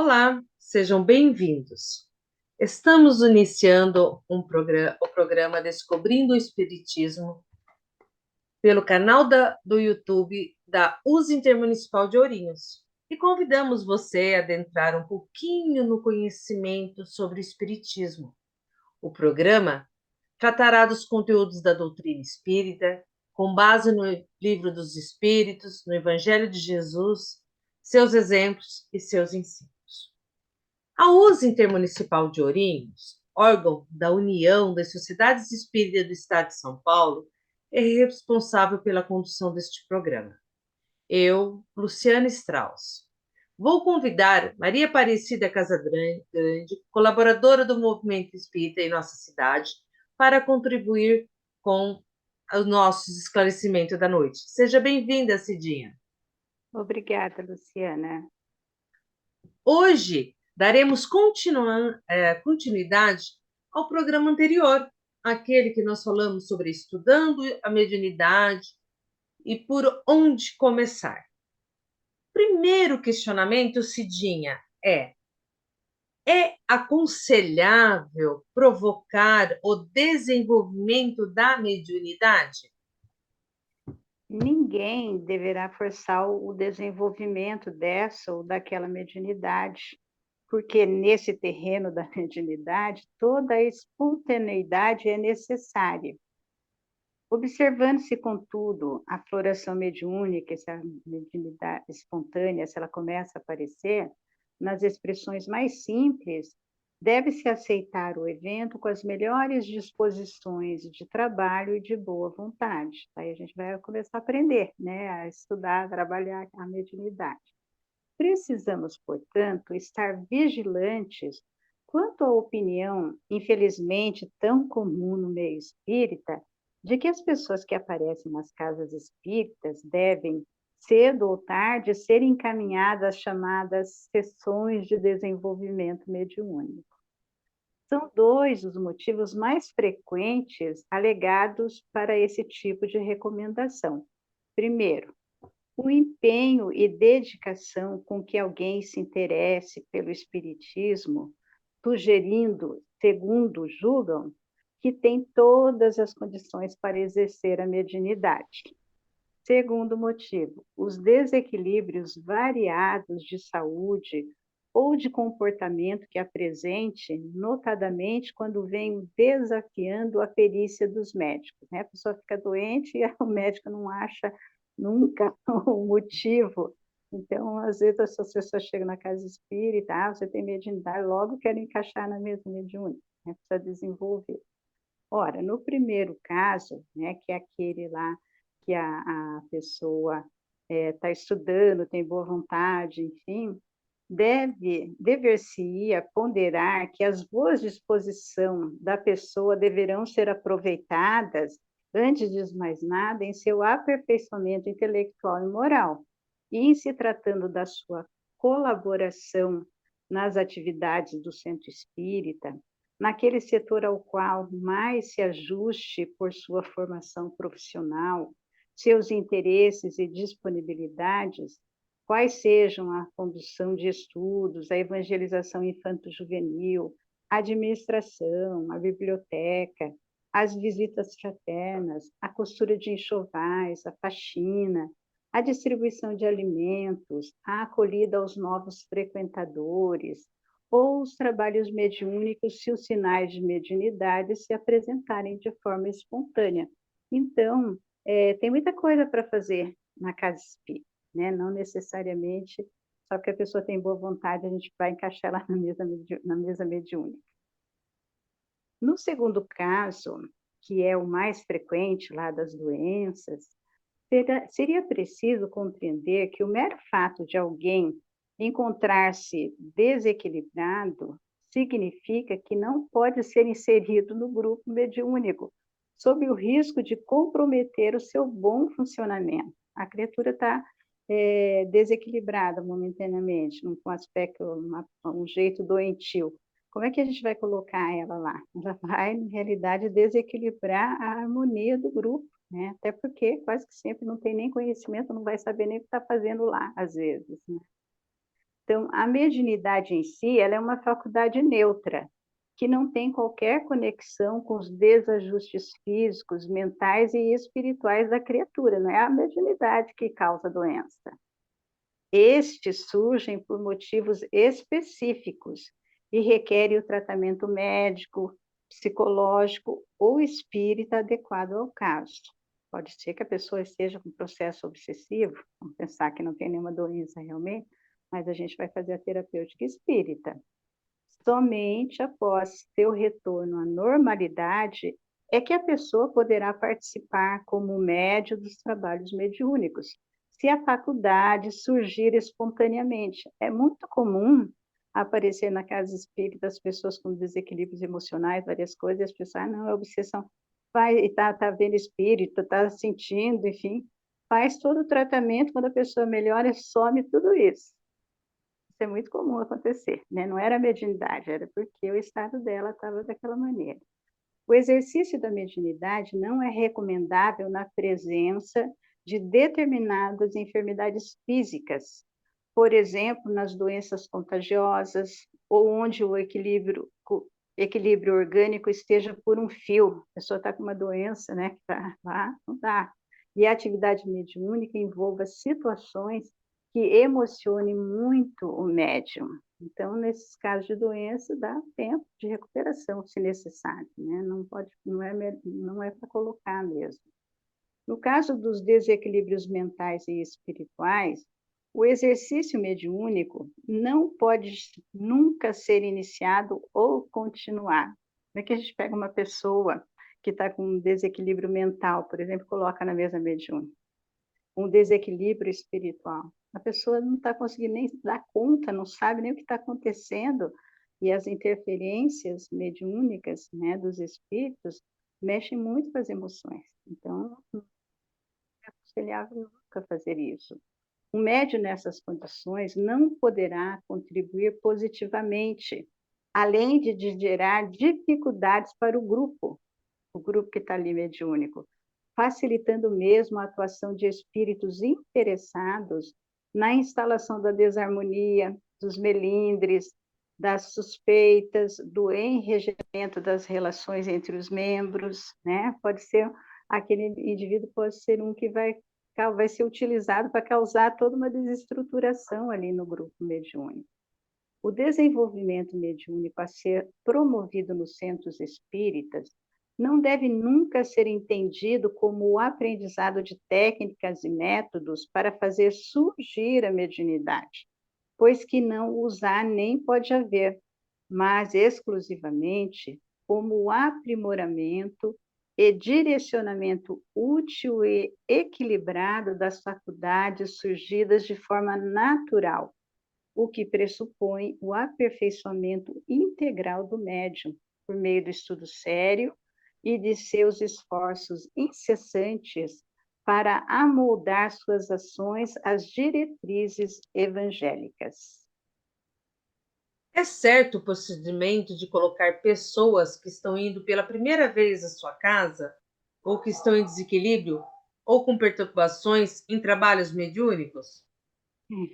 Olá, sejam bem-vindos. Estamos iniciando o programa Descobrindo o Espiritismo pelo canal do YouTube da US Intermunicipal de Ourinhos e convidamos você a adentrar um pouquinho no conhecimento sobre o Espiritismo. O programa tratará dos conteúdos da doutrina espírita, com base no Livro dos Espíritos, no Evangelho de Jesus, seus exemplos e seus ensinos. A US Intermunicipal de Ourinhos, órgão da União das Sociedades Espíritas do Estado de São Paulo, é responsável pela condução deste programa. Eu, Luciana Strauss, vou convidar Maria Aparecida Casagrande, colaboradora do Movimento Espírita em nossa cidade, para contribuir com os nossos esclarecimentos da noite. Seja bem-vinda, Cidinha. Obrigada, Luciana. Hoje daremos continuidade ao programa anterior, aquele que nós falamos sobre estudando a mediunidade e por onde começar. Primeiro questionamento, Cidinha, é aconselhável provocar o desenvolvimento da mediunidade? Ninguém deverá forçar o desenvolvimento dessa ou daquela mediunidade, porque nesse terreno da mediunidade, toda a espontaneidade é necessária. Observando-se, contudo, a floração mediúnica, essa mediunidade espontânea, se ela começa a aparecer, nas expressões mais simples, deve-se aceitar o evento com as melhores disposições de trabalho e de boa vontade. Aí a gente vai começar a aprender, né, a estudar, a trabalhar a mediunidade. Precisamos, portanto, estar vigilantes quanto à opinião, infelizmente tão comum no meio espírita, de que as pessoas que aparecem nas casas espíritas devem, cedo ou tarde, ser encaminhadas às chamadas sessões de desenvolvimento mediúnico. São dois os motivos mais frequentes alegados para esse tipo de recomendação. Primeiro, o empenho e dedicação com que alguém se interesse pelo espiritismo, sugerindo, segundo julgam, que tem todas as condições para exercer a mediunidade. Segundo motivo, os desequilíbrios variados de saúde ou de comportamento que apresente, notadamente quando vem desafiando a perícia dos médicos, né? A pessoa fica doente e o médico não acha nunca o motivo. Então, às vezes, as pessoas chegam na casa espírita, você tem mediunidade, logo querem encaixar na mesma mediúnica, né? Precisa desenvolver. Ora, no primeiro caso, né, que é aquele lá que a pessoa está estudando, tem boa vontade, enfim, dever-se-ia ponderar que as boas disposições da pessoa deverão ser aproveitadas, antes de mais nada, em seu aperfeiçoamento intelectual e moral. E em se tratando da sua colaboração nas atividades do centro espírita, naquele setor ao qual mais se ajuste por sua formação profissional, seus interesses e disponibilidades, quais sejam a condução de estudos, a evangelização infanto-juvenil, a administração, a biblioteca, as visitas fraternas, a costura de enxovais, a faxina, a distribuição de alimentos, a acolhida aos novos frequentadores, ou os trabalhos mediúnicos, se os sinais de mediunidade se apresentarem de forma espontânea. Então, tem muita coisa para fazer na casa espírita, né? Não necessariamente só porque a pessoa tem boa vontade, a gente vai encaixar ela na mesa mediúnica. No segundo caso, que é o mais frequente lá das doenças, seria preciso compreender que o mero fato de alguém encontrar-se desequilibrado significa que não pode ser inserido no grupo mediúnico, sob o risco de comprometer o seu bom funcionamento. A criatura está desequilibrada momentaneamente, com um aspecto, um jeito doentio. Como é que a gente vai colocar ela lá? Ela vai, na realidade, desequilibrar a harmonia do grupo, né? Até porque quase que sempre não tem nem conhecimento, não vai saber nem o que está fazendo lá, às vezes, né? Então, a mediunidade em si, ela é uma faculdade neutra, que não tem qualquer conexão com os desajustes físicos, mentais e espirituais da criatura, não é a mediunidade que causa a doença. Estes surgem por motivos específicos e requerem o tratamento médico, psicológico ou espírita adequado ao caso. Pode ser que a pessoa esteja com processo obsessivo, vamos pensar que não tem nenhuma doença realmente, mas a gente vai fazer a terapêutica espírita. Somente após seu retorno à normalidade é que a pessoa poderá participar como médium dos trabalhos mediúnicos, se a faculdade surgir espontaneamente. É muito comum aparecer na casa espírita as pessoas com desequilíbrios emocionais, várias coisas, e as pessoas, não, é obsessão, vai, tá vendo espírito, tá sentindo, enfim, faz todo o tratamento, quando a pessoa melhora, some tudo isso. Isso é muito comum acontecer, né? Não era a mediunidade, era porque o estado dela estava daquela maneira. O exercício da mediunidade não é recomendável na presença de determinadas enfermidades físicas, por exemplo, nas doenças contagiosas, ou onde o equilíbrio orgânico esteja por um fio. A pessoa está com uma doença, né, que está lá, não dá. E a atividade mediúnica envolva situações que emocionem muito o médium. Então, nesses casos de doença, dá tempo de recuperação, se necessário, né? Não é para colocar mesmo. No caso dos desequilíbrios mentais e espirituais, o exercício mediúnico não pode nunca ser iniciado ou continuar. Como é que a gente pega uma pessoa que está com um desequilíbrio mental, por exemplo, coloca na mesa mediúnica? Um desequilíbrio espiritual. A pessoa não está conseguindo nem dar conta, não sabe nem o que está acontecendo, e as interferências mediúnicas, né, dos espíritos mexem muito com as emoções. Então, não é aconselhável nunca fazer isso. O médium nessas condições não poderá contribuir positivamente, além de gerar dificuldades para o grupo que está ali mediúnico, facilitando mesmo a atuação de espíritos interessados na instalação da desarmonia, dos melindres, das suspeitas, do enregimento das relações entre os membros, né? Pode ser, aquele indivíduo pode ser um que vai ser utilizado para causar toda uma desestruturação ali no grupo mediúnico. O desenvolvimento mediúnico a ser promovido nos centros espíritas não deve nunca ser entendido como o aprendizado de técnicas e métodos para fazer surgir a mediunidade, pois que não os há nem pode haver, mas exclusivamente como o aprimoramento e direcionamento útil e equilibrado das faculdades surgidas de forma natural, o que pressupõe o aperfeiçoamento integral do médium, por meio do estudo sério e de seus esforços incessantes para amoldar suas ações às diretrizes evangélicas. É certo o procedimento de colocar pessoas que estão indo pela primeira vez à sua casa, ou que estão em desequilíbrio, ou com perturbações em trabalhos mediúnicos?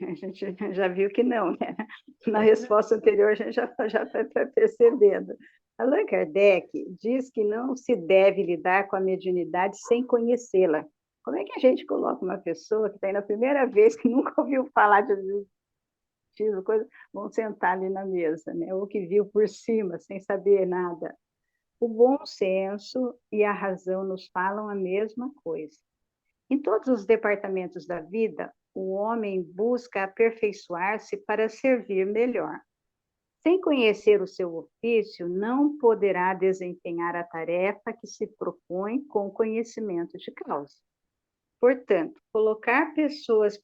A gente já viu que não, né? Na resposta anterior, a gente já está percebendo. Allan Kardec diz que não se deve lidar com a mediunidade sem conhecê-la. Como é que a gente coloca uma pessoa que está indo a primeira vez, que nunca ouviu falar de coisa, vão sentar ali na mesa, né? Ou que viu por cima, sem saber nada. O bom senso e a razão nos falam a mesma coisa. Em todos os departamentos da vida, o homem busca aperfeiçoar-se para servir melhor. Sem conhecer o seu ofício, não poderá desempenhar a tarefa que se propõe com conhecimento de causa. Portanto, colocar pessoas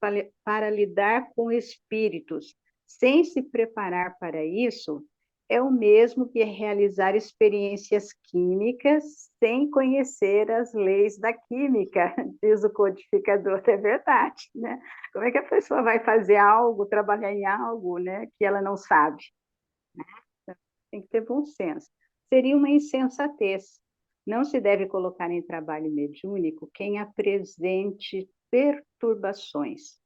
para lidar com espíritos sem se preparar para isso é o mesmo que realizar experiências químicas sem conhecer as leis da química, diz o codificador. É verdade, né? Como é que a pessoa vai fazer algo, trabalhar em algo, né, que ela não sabe? Tem que ter bom senso. Seria uma insensatez. Não se deve colocar em trabalho mediúnico quem apresente perturbações.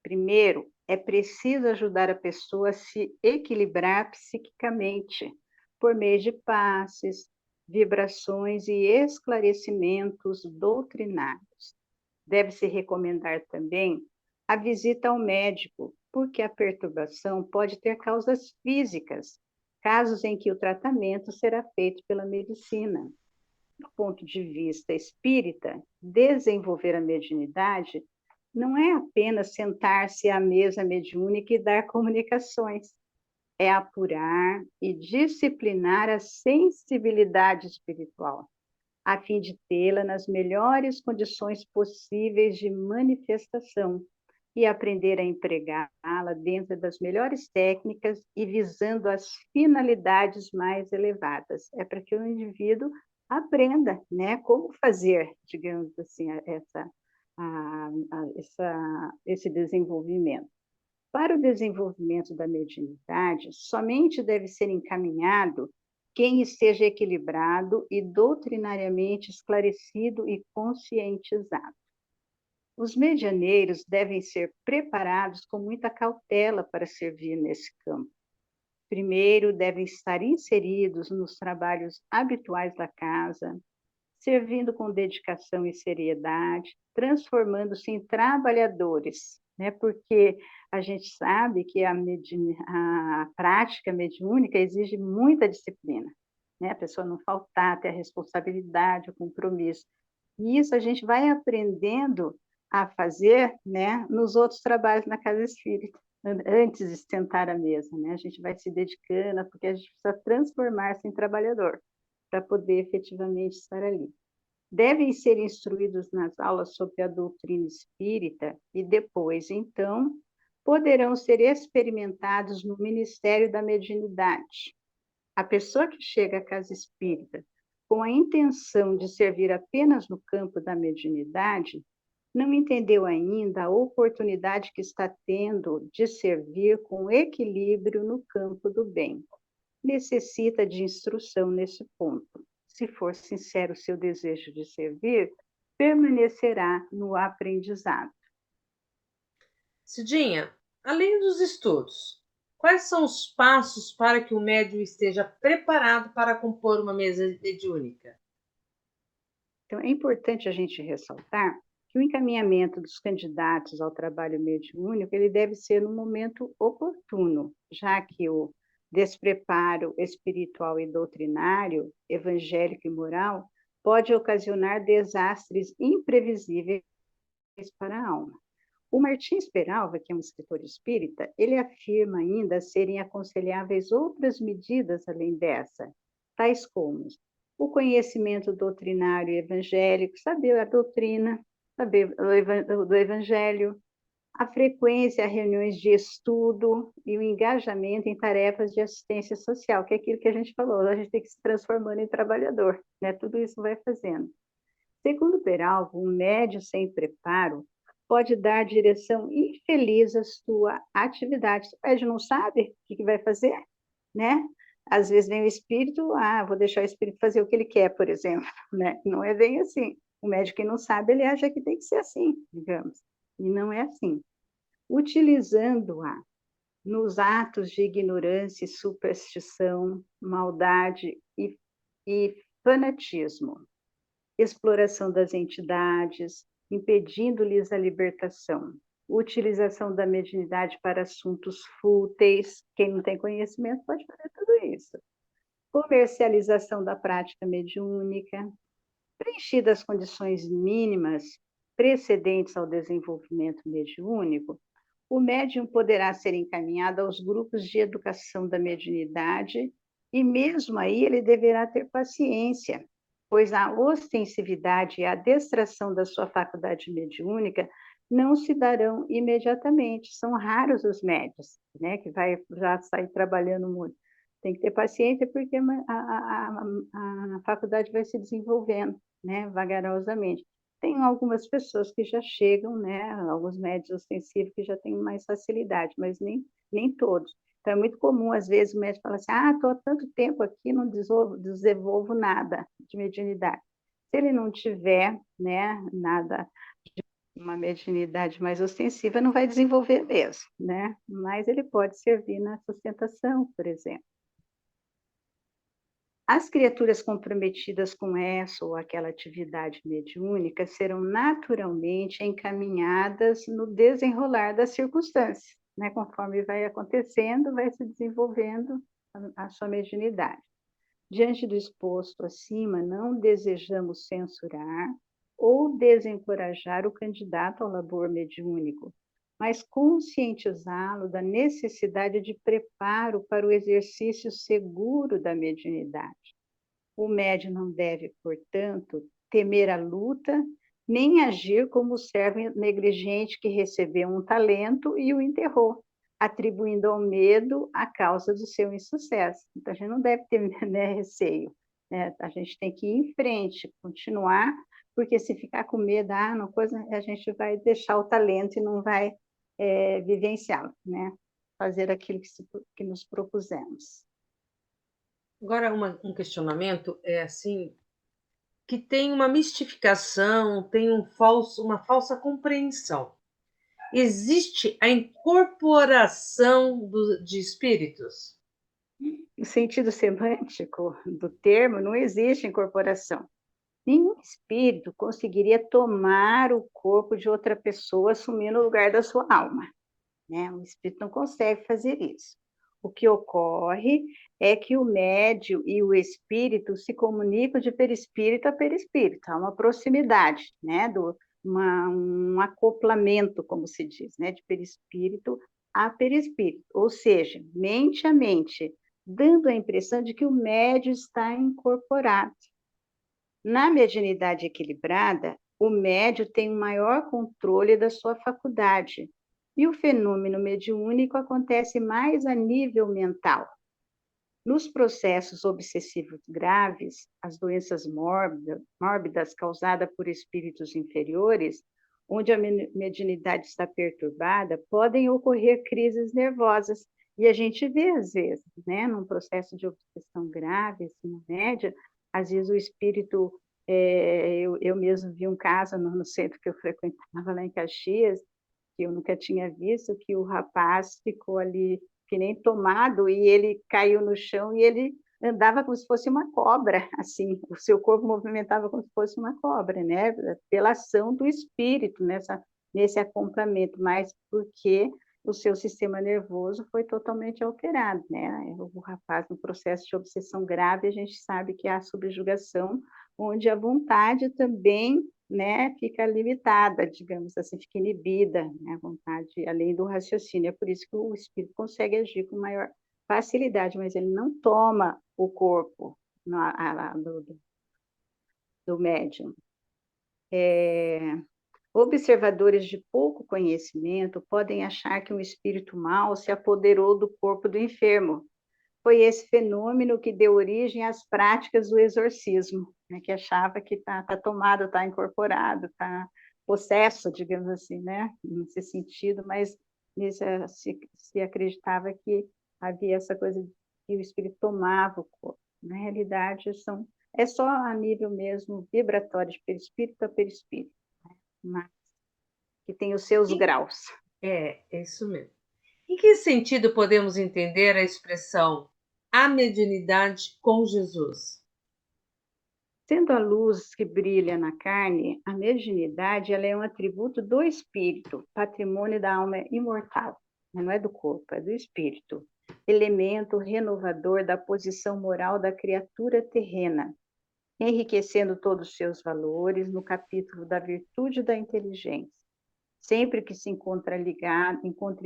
Primeiro, é preciso ajudar a pessoa a se equilibrar psiquicamente, por meio de passes, vibrações e esclarecimentos doutrinários. Deve-se recomendar também a visita ao médico, porque a perturbação pode ter causas físicas, casos em que o tratamento será feito pela medicina. Do ponto de vista espírita, desenvolver a mediunidade não é apenas sentar-se à mesa mediúnica e dar comunicações, é apurar e disciplinar a sensibilidade espiritual, a fim de tê-la nas melhores condições possíveis de manifestação e aprender a empregá-la dentro das melhores técnicas e visando as finalidades mais elevadas. É para que o indivíduo aprenda, né, como fazer, digamos assim, esse desenvolvimento. Para o desenvolvimento da mediunidade, somente deve ser encaminhado quem esteja equilibrado e doutrinariamente esclarecido e conscientizado. Os medianeiros devem ser preparados com muita cautela para servir nesse campo. Primeiro, devem estar inseridos nos trabalhos habituais da casa, servindo com dedicação e seriedade, transformando-se em trabalhadores, né? Porque a gente sabe que a prática mediúnica exige muita disciplina, né? A pessoa não faltar, ter a responsabilidade, o compromisso. E isso a gente vai aprendendo a fazer, né, nos outros trabalhos na casa espírita, antes de sentar à mesa, né? A gente vai se dedicando, porque a gente precisa transformar-se em trabalhador, para poder efetivamente estar ali. Devem ser instruídos nas aulas sobre a doutrina espírita e depois, então, poderão ser experimentados no Ministério da Mediunidade. A pessoa que chega à casa espírita com a intenção de servir apenas no campo da mediunidade, não entendeu ainda a oportunidade que está tendo de servir com equilíbrio no campo do bem. Necessita de instrução nesse ponto. Se for sincero o seu desejo de servir, permanecerá no aprendizado. Cidinha, além dos estudos, quais são os passos para que o médium esteja preparado para compor uma mesa mediúnica? Então, é importante a gente ressaltar que o encaminhamento dos candidatos ao trabalho mediúnico ele deve ser no momento oportuno, já que o despreparo espiritual e doutrinário, evangélico e moral, pode ocasionar desastres imprevisíveis para a alma. O Martins Peralva, que é um escritor espírita, ele afirma ainda serem aconselháveis outras medidas além dessa, tais como o conhecimento doutrinário e evangélico, saber a doutrina, saber do evangelho, a frequência a reuniões de estudo e o engajamento em tarefas de assistência social, que é aquilo que a gente falou, a gente tem que se transformando em trabalhador, né? Tudo isso vai fazendo. Segundo Peralva, um médio sem preparo pode dar direção infeliz à sua atividade. O médio não sabe o que vai fazer, né? Às vezes vem o espírito, vou deixar o espírito fazer o que ele quer, por exemplo, né? Não é bem assim. O médico que não sabe, ele acha que tem que ser assim, digamos. E não é assim. Utilizando-a nos atos de ignorância e superstição, maldade e fanatismo, exploração das entidades, impedindo-lhes a libertação, utilização da mediunidade para assuntos fúteis, quem não tem conhecimento pode fazer tudo isso, comercialização da prática mediúnica, preenchidas as condições mínimas precedentes ao desenvolvimento mediúnico, o médium poderá ser encaminhado aos grupos de educação da mediunidade e mesmo aí ele deverá ter paciência, pois a ostensividade e a adestração da sua faculdade mediúnica não se darão imediatamente. São raros os médios, né, que vai já sair trabalhando muito. Tem que ter paciência porque a faculdade vai se desenvolvendo, né, vagarosamente. Tem algumas pessoas que já chegam, né, alguns médios ostensivos que já têm mais facilidade, mas nem todos. Então, é muito comum, às vezes, o médico fala assim, estou há tanto tempo aqui, não desenvolvo nada de mediunidade. Se ele não tiver, né, nada uma mediunidade mais ostensiva não vai desenvolver mesmo, né? Mas ele pode servir na sustentação, por exemplo. As criaturas comprometidas com essa ou aquela atividade mediúnica serão naturalmente encaminhadas no desenrolar das circunstâncias, né? Conforme vai acontecendo, vai se desenvolvendo a sua mediunidade. Diante do exposto acima, não desejamos censurar ou desencorajar o candidato ao labor mediúnico, mas conscientizá-lo da necessidade de preparo para o exercício seguro da mediunidade. O médium não deve, portanto, temer a luta, nem agir como o servo negligente que recebeu um talento e o enterrou, atribuindo ao medo a causa do seu insucesso. Então, a gente não deve ter né, receio, né? A gente tem que ir em frente, continuar, porque se ficar com medo, uma coisa, a gente vai deixar o talento e não vai vivenciá-lo, né? Fazer aquilo que nos propusemos. Agora, um questionamento é assim, que tem uma mistificação, tem uma falsa compreensão. Existe a incorporação de espíritos? No sentido semântico do termo, não existe incorporação. Nenhum espírito conseguiria tomar o corpo de outra pessoa assumindo o lugar da sua alma, né? O espírito não consegue fazer isso. O que ocorre é que o médium e o espírito se comunicam de perispírito a perispírito, há uma proximidade, né? Um acoplamento, como se diz, né? De perispírito a perispírito, ou seja, mente a mente, dando a impressão de que o médium está incorporado. Na mediunidade equilibrada, o médium tem um maior controle da sua faculdade, e o fenômeno mediúnico acontece mais a nível mental. Nos processos obsessivos graves, as doenças mórbidas causadas por espíritos inferiores, onde a mediunidade está perturbada, podem ocorrer crises nervosas. E a gente vê, às vezes, né, num processo de obsessão grave, assim, na média, às vezes o espírito. Eu mesmo vi um caso no centro que eu frequentava, lá em Caxias, que eu nunca tinha visto, que o rapaz ficou ali que nem tomado e ele caiu no chão e ele andava como se fosse uma cobra, assim, o seu corpo movimentava como se fosse uma cobra, né? Pela ação do espírito nesse acoplamento, mas porque o seu sistema nervoso foi totalmente alterado, né? O rapaz, no processo de obsessão grave, a gente sabe que há subjugação, onde a vontade também, né, fica limitada, digamos assim, fica inibida, né, a vontade, além do raciocínio. É por isso que o espírito consegue agir com maior facilidade, mas ele não toma o corpo do médium. Observadores de pouco conhecimento podem achar que um espírito mau se apoderou do corpo do enfermo. Foi esse fenômeno que deu origem às práticas do exorcismo, né, que achava que está tomado, está incorporado, está possesso, digamos assim, né, nesse sentido, mas se acreditava que havia essa coisa de que o espírito tomava o corpo. Na realidade, é só a nível mesmo vibratório, de perispírito a perispírito, né, mas que tem os seus graus. É isso mesmo. Em que sentido podemos entender a expressão a mediunidade com Jesus? Sendo a luz que brilha na carne, a mediunidade ela é um atributo do espírito, patrimônio da alma imortal. Não é do corpo, é do espírito. Elemento renovador da posição moral da criatura terrena, enriquecendo todos os seus valores no capítulo da virtude da inteligência. Sempre que se encontre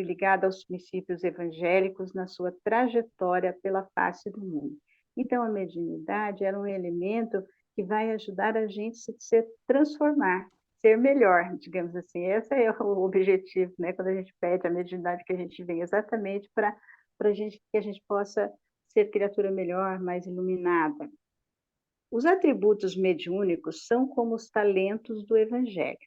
ligado aos princípios evangélicos na sua trajetória pela face do mundo. Então, a mediunidade era um elemento que vai ajudar a gente a se transformar, ser melhor, digamos assim. Esse é o objetivo, né? Quando a gente pede a mediunidade, que a gente vem exatamente para que a gente possa ser criatura melhor, mais iluminada. Os atributos mediúnicos são como os talentos do evangelho.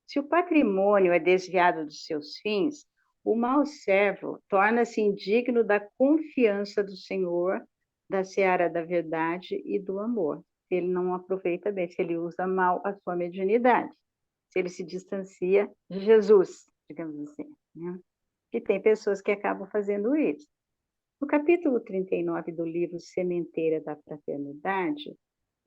Se o patrimônio é desviado dos seus fins, o mau servo torna-se indigno da confiança do Senhor, da seara da verdade e do amor. Se ele não aproveita bem, se ele usa mal a sua mediunidade. se ele se distancia de Jesus, digamos assim, né? E tem pessoas que acabam fazendo isso. No capítulo 39 do livro Sementeira da Fraternidade,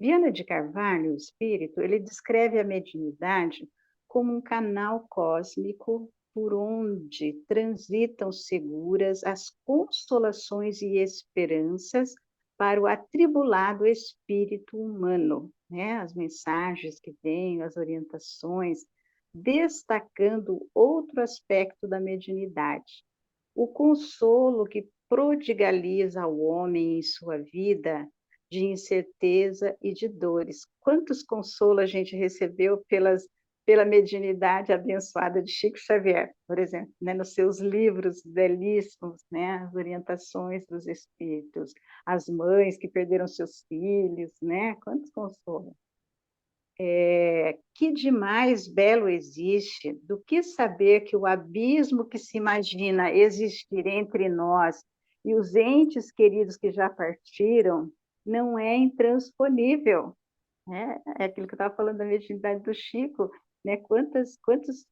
Viana de Carvalho, o espírito, ele descreve a mediunidade como um canal cósmico por onde transitam seguras as consolações e esperanças para o atribulado espírito humano, né? As mensagens que vêm, as orientações, destacando outro aspecto da mediunidade, o consolo que prodigaliza ao homem em sua vida de incerteza e de dores. Quantos consolos a gente recebeu pela mediunidade abençoada de Chico Xavier, por exemplo, né, nos seus livros belíssimos, né, as orientações dos espíritos, as mães que perderam seus filhos, né, quantos consolos. Que de mais belo existe do que saber que o abismo que se imagina existir entre nós e os entes queridos que já partiram não é intransponível, né? É aquilo que eu estava falando da mediunidade do Chico, né? Quantos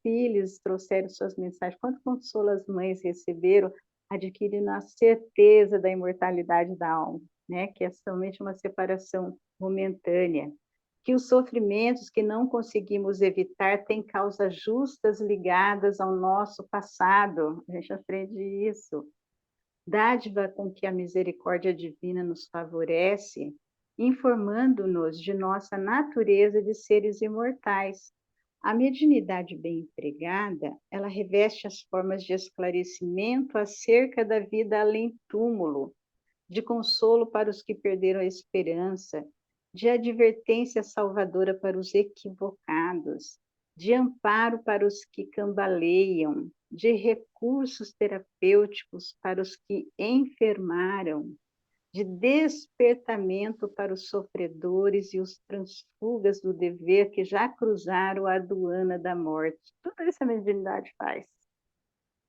filhos trouxeram suas mensagens, quanto consolo as mães receberam, adquirindo a certeza da imortalidade da alma, né? Que é somente uma separação momentânea, que os sofrimentos que não conseguimos evitar têm causas justas ligadas ao nosso passado. A gente aprende isso. Dádiva com que a misericórdia divina nos favorece, informando-nos de nossa natureza de seres imortais. A mediunidade bem empregada, ela reveste as formas de esclarecimento acerca da vida além túmulo, de consolo para os que perderam a esperança, de advertência salvadora para os equivocados, de amparo para os que cambaleiam, de recursos terapêuticos para os que enfermaram, de despertamento para os sofredores e os transfugas do dever que já cruzaram a aduana da morte. Tudo isso a mediunidade faz.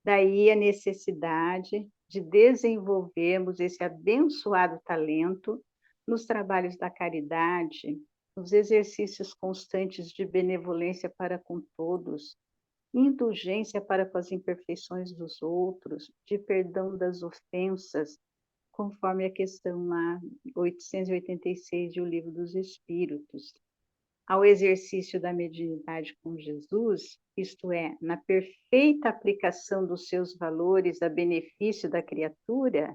Daí a necessidade de desenvolvermos esse abençoado talento nos trabalhos da caridade, nos exercícios constantes de benevolência para com todos, indulgência para com as imperfeições dos outros, de perdão das ofensas, conforme a questão lá 886 do Livro dos Espíritos. Ao exercício da mediunidade com Jesus, isto é, na perfeita aplicação dos seus valores a benefício da criatura,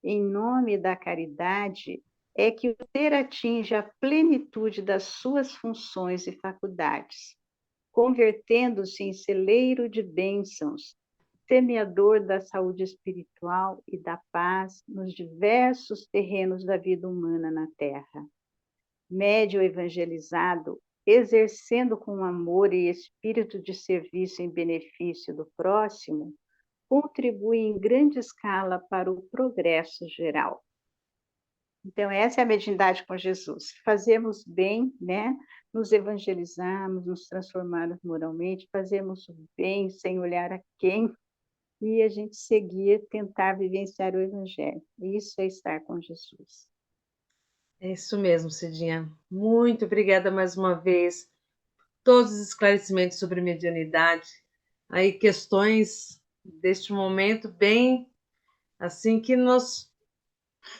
em nome da caridade, é que o ser atinge a plenitude das suas funções e faculdades, convertendo-se em celeiro de bênçãos, semeador da saúde espiritual e da paz nos diversos terrenos da vida humana na Terra. Médio evangelizado, exercendo com amor e espírito de serviço em benefício do próximo, contribui em grande escala para o progresso geral. Então, essa é a mediunidade com Jesus. Fazemos bem, né? Nos evangelizarmos, nos transformarmos moralmente, fazemos o bem sem olhar a quem, e a gente seguir, tentar vivenciar o Evangelho. Isso é estar com Jesus. É isso mesmo, Cidinha. Muito obrigada mais uma vez. Todos os esclarecimentos sobre mediunidade. Aí questões deste momento bem assim que nos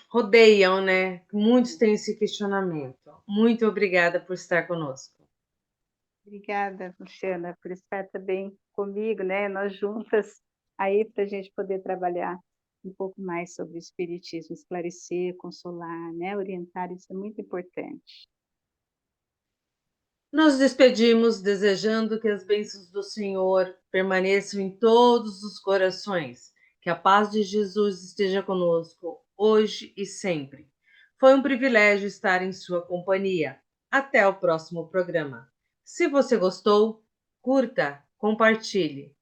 rodeiam, né? Muitos têm esse questionamento. Muito obrigada por estar conosco. Obrigada, Luciana, por estar também comigo, né? Nós juntas aí para a gente poder trabalhar um pouco mais sobre o Espiritismo, esclarecer, consolar, né? Orientar, isso é muito importante. Nos despedimos desejando que as bênçãos do Senhor permaneçam em todos os corações, que a paz de Jesus esteja conosco hoje e sempre. Foi um privilégio estar em sua companhia. Até o próximo programa. Se você gostou, curta, compartilhe.